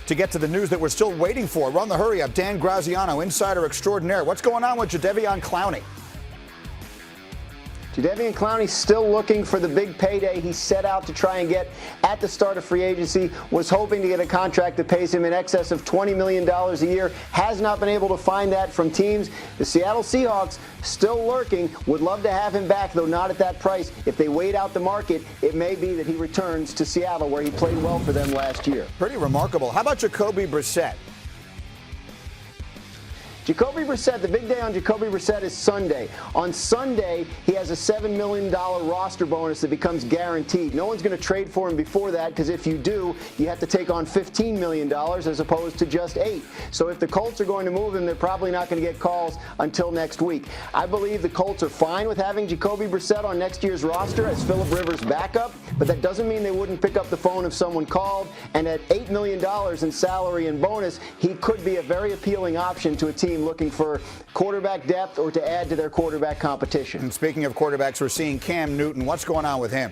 to get to the news that we're still waiting for. Run the hurry up. Dan Graziano, insider extraordinaire. What's going on with Jadeveon Clowney? Jadeveon Clowney still looking for the big payday he set out to try and get at the start of free agency, was hoping to get a contract that pays him in excess of $20 million a year, has not been able to find that from teams. The Seattle Seahawks still lurking, would love to have him back, though not at that price. If they wait out the market, it may be that he returns to Seattle, where he played well for them last year. Pretty remarkable. How about Jacoby Brissett? Jacoby Brissett, the big day on Jacoby Brissett is Sunday. On Sunday, he has a $7 million roster bonus that becomes guaranteed. No one's going to trade for him before that, because if you do, you have to take on $15 million as opposed to just $8 million. So if the Colts are going to move him, they're probably not going to get calls until next week. I believe the Colts are fine with having Jacoby Brissett on next year's roster as Phillip Rivers' backup, but that doesn't mean they wouldn't pick up the phone if someone called. And at $8 million in salary and bonus, he could be a very appealing option to a team looking for quarterback depth or to add to their quarterback competition. And speaking of quarterbacks, we're seeing Cam Newton. What's going on with him?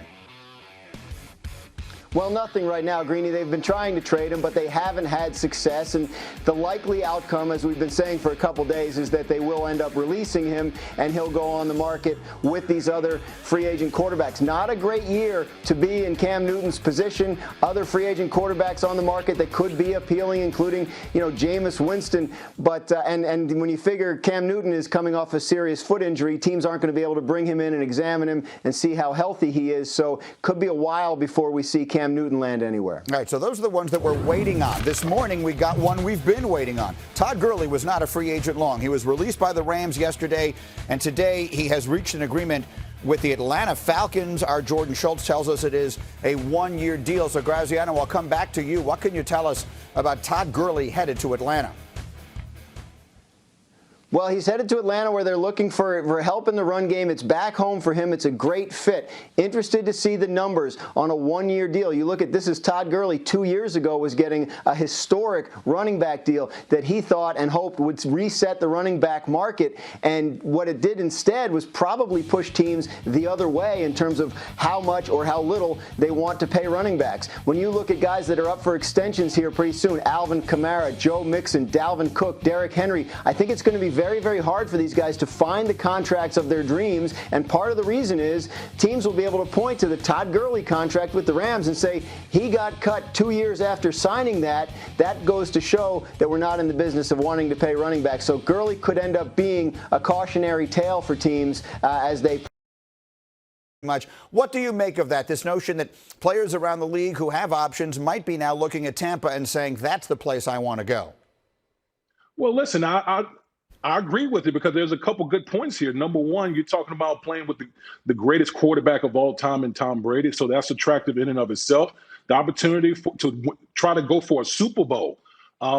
Well, nothing right now, Greeny. They've been trying to trade him, but they haven't had success. And the likely outcome, as we've been saying for a couple days, is that they will end up releasing him and he'll go on the market with these other free agent quarterbacks. Not a great year to be in Cam Newton's position. Other free agent quarterbacks on the market that could be appealing, including, Jameis Winston. But and when you figure Cam Newton is coming off a serious foot injury, teams aren't going to be able to bring him in and examine him and see how healthy he is. So could be a while before we see Cam Newton land anywhere. All right, so those are the ones that we're waiting on. This morning, we got one we've been waiting on. Todd Gurley was not a free agent long. He was released by the Rams yesterday, and today he has reached an agreement with the Atlanta Falcons. Our Jordan Schultz tells us it is a one-year deal. So, Graziano, I'll come back to you. What can you tell us about Todd Gurley headed to Atlanta? Well, he's headed to Atlanta, where they're looking for help in the run game. It's back home for him. It's a great fit. Interested to see the numbers on a one-year deal. You look at this is Todd Gurley 2 years ago was getting a historic running back deal that he thought and hoped would reset the running back market. And what it did instead was probably push teams the other way in terms of how much or how little they want to pay running backs. When you look at guys that are up for extensions here pretty soon, Alvin Kamara, Joe Mixon, Dalvin Cook, Derrick Henry, I think it's going to be very, very hard for these guys to find the contracts of their dreams. And part of the reason is teams will be able to point to the Todd Gurley contract with the Rams and say he got cut 2 years after signing that. That goes to show that we're not in the business of wanting to pay running backs. So Gurley could end up being a cautionary tale for teams as they much. What do you make of that? This notion that players around the league who have options might be now looking at Tampa and saying that's the place I want to go. Well, listen, I agree with it because there's a couple good points here. Number one, you're talking about playing with the greatest quarterback of all time in Tom Brady, so that's attractive in and of itself. The opportunity to try to go for a Super Bowl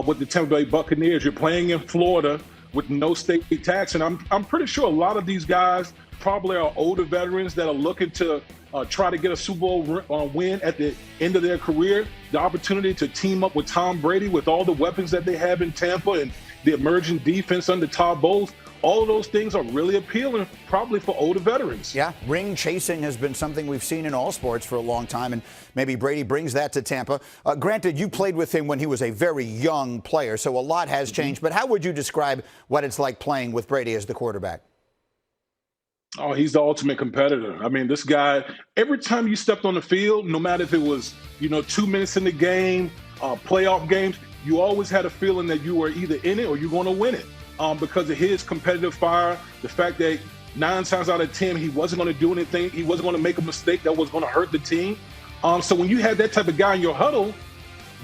with the Tampa Bay Buccaneers. You're playing in Florida with no state tax, and I'm pretty sure a lot of these guys probably are older veterans that are looking to try to get a Super Bowl win at the end of their career. The opportunity to team up with Tom Brady with all the weapons that they have in Tampa and the emerging defense under Todd Bowles, all of those things are really appealing, probably for older veterans. Yeah, ring chasing has been something we've seen in all sports for a long time, and maybe Brady brings that to Tampa. Granted, you played with him when he was a very young player, so a lot has changed. But how would you describe what it's like playing with Brady as the quarterback? Oh, he's the ultimate competitor. I mean, this guy, every time you stepped on the field, no matter if it was, 2 minutes in the game, playoff games, you always had a feeling that you were either in it or you're going to win it because of his competitive fire, the fact that 9 times out of 10, he wasn't going to do anything. He wasn't going to make a mistake that was going to hurt the team. So when you had that type of guy in your huddle,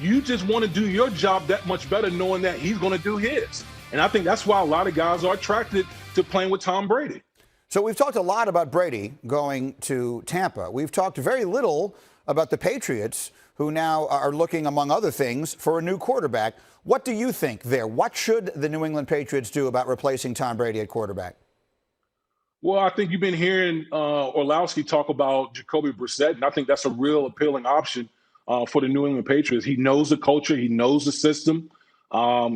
you just want to do your job that much better knowing that he's going to do his. And I think that's why a lot of guys are attracted to playing with Tom Brady. So we've talked a lot about Brady going to Tampa. We've talked very little about the Patriots, who now are looking, among other things, for a new quarterback. What do you think there? What should the New England Patriots do about replacing Tom Brady at quarterback? Well, I think you've been hearing Orlowski talk about Jacoby Brissett, and I think that's a real appealing option for the New England Patriots. He knows the culture. He knows the system.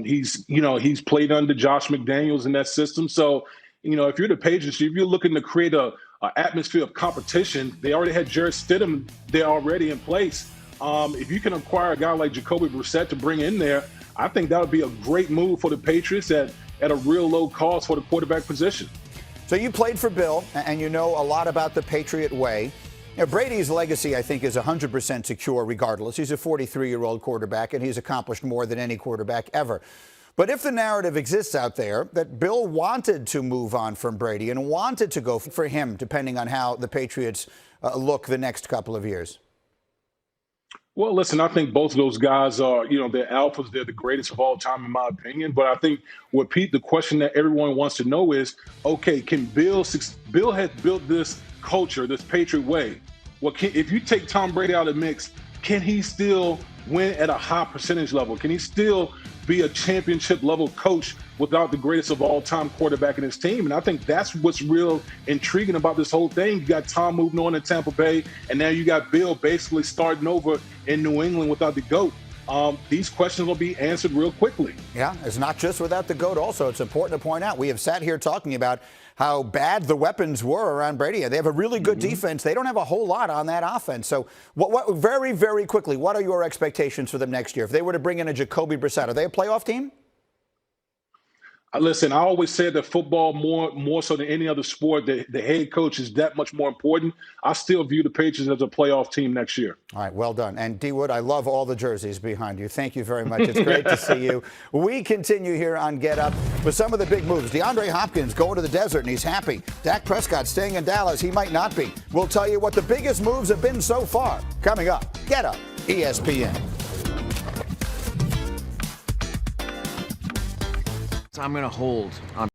He's played under Josh McDaniels in that system. So, if you're the Patriots, if you're looking to create a atmosphere of competition, they already had Jarrett Stidham there already in place. If you can acquire a guy like Jacoby Brissett to bring in there, I think that would be a great move for the Patriots at a real low cost for the quarterback position. So you played for Bill, and you know a lot about the Patriot way. Brady's legacy, I think, is 100% secure regardless. He's a 43-year-old quarterback, and he's accomplished more than any quarterback ever. But if the narrative exists out there that Bill wanted to move on from Brady and wanted to go for him, depending on how the Patriots look the next couple of years. Well, listen, I think both of those guys are, they're alphas. They're the greatest of all time, in my opinion. But I think the question that everyone wants to know is, okay, can Bill has built this culture, this Patriot way. Well, if you take Tom Brady out of the mix, can he still win at a high percentage level? Can he still be a championship level coach without the greatest of all time quarterback in his team? And I think that's what's real intriguing about this whole thing. You got Tom moving on to Tampa Bay, and now you got Bill basically starting over in New England without the GOAT. These questions will be answered real quickly. Yeah, it's not just without the GOAT. Also, it's important to point out, we have sat here talking about how bad the weapons were around Brady. They have a really good defense. They don't have a whole lot on that offense. So very, very quickly, what are your expectations for them next year? If they were to bring in a Jacoby Brissett, are they a playoff team? Listen, I always said that football, more so than any other sport, the head coach is that much more important. I still view the Patriots as a playoff team next year. All right, well done. And D. Wood, I love all the jerseys behind you. Thank you very much. It's great to see you. We continue here on Get Up with some of the big moves. DeAndre Hopkins going to the desert, and he's happy. Dak Prescott staying in Dallas. He might not be. We'll tell you what the biggest moves have been so far. Coming up, Get Up, ESPN. I'm going to hold on